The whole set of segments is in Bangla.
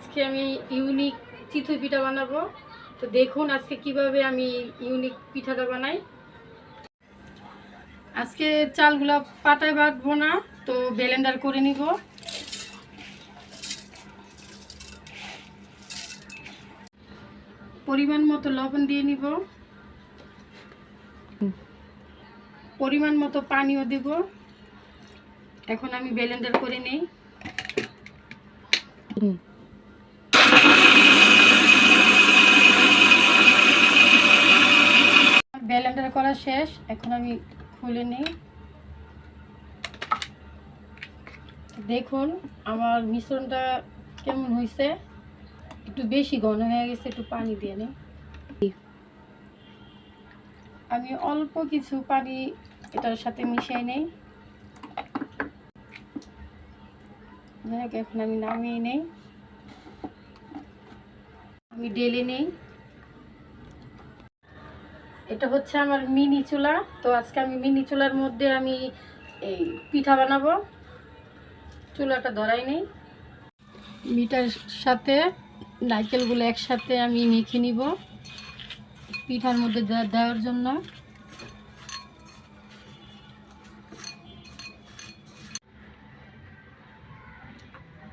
আজকে আমি ইউনিক চিতই পিঠা বানাবো। তো দেখুন আজকে কিভাবে আমি ইউনিক পিঠাটা বানাই। আজকে চালগুলো পাটায় বাটবো না, তো ব্লেন্ডার করে নিব। পরিমাণ মতো লবণ দিয়ে নিব, পরিমাণ মতো পানিও দেব। এখন আমি ব্লেন্ডার করে নেই। ব্লেন্ডার করা শেষ, এখন আমি খুলে নিই। দেখুন আমার মিশ্রণটা কেমন হয়েছে, একটু বেশি ঘন হয়ে গেছে, একটু পানি দিয়ে নিই। আমি অল্প কিছু পানি এটার সাথে মিশিয়ে নেই। এখন আমি নামিয়ে নেই, আমি ঢেলে নেই। এটা হচ্ছে আমার মিনি চুলা। তো আজকে আমি মিনি চুলার মধ্যে আমি এই পিঠা বানাবো। চুলাটা ধরাই নেই। মিঠার সাথে নারকেলগুলো একসাথে আমি মেখে নিব পিঠার মধ্যে দেওয়ার জন্য।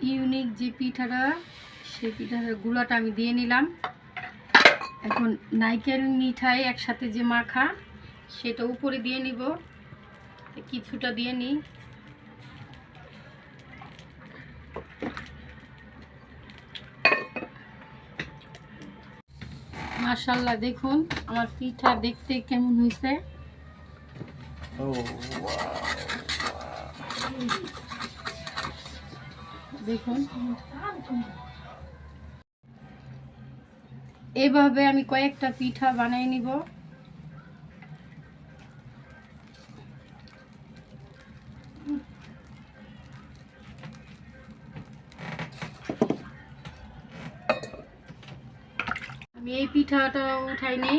ইউনিক যে পিঠাটা, সেই পিঠার গুঁড়াটা আমি দিয়ে নিলাম। এখন নারকেল মিঠাই একসাথে যে মাখা, সেটা উপরে দিয়ে নিব। কিছুটা দিয়ে নিই। মাশাআল্লাহ, দেখুন আমার পিঠা দেখতে কেমন হয়েছে। দেখুন এইভাবে আমি কয়েকটা পিঠা বানিয়ে নিব। আমি এই পিঠাটা উঠাই নেই।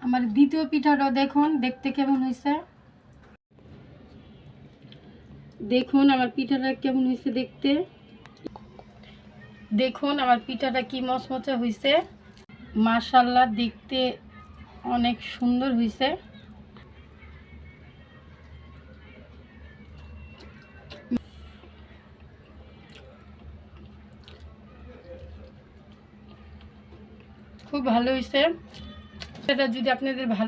আমার দ্বিতীয় পিঠাটা দেখুন দেখতে কেমন হয়েছে। দেখুন আমার পিঠাটা কেমন হয়েছে দেখতে। দেখুন আমার পিঠাটা কি মচমচে হয়েছে। মাশাআল্লাহ, দেখতে অনেক সুন্দর হয়েছে। খুব ভালো হয়েছে। সেটা যদি আপনাদের ভালো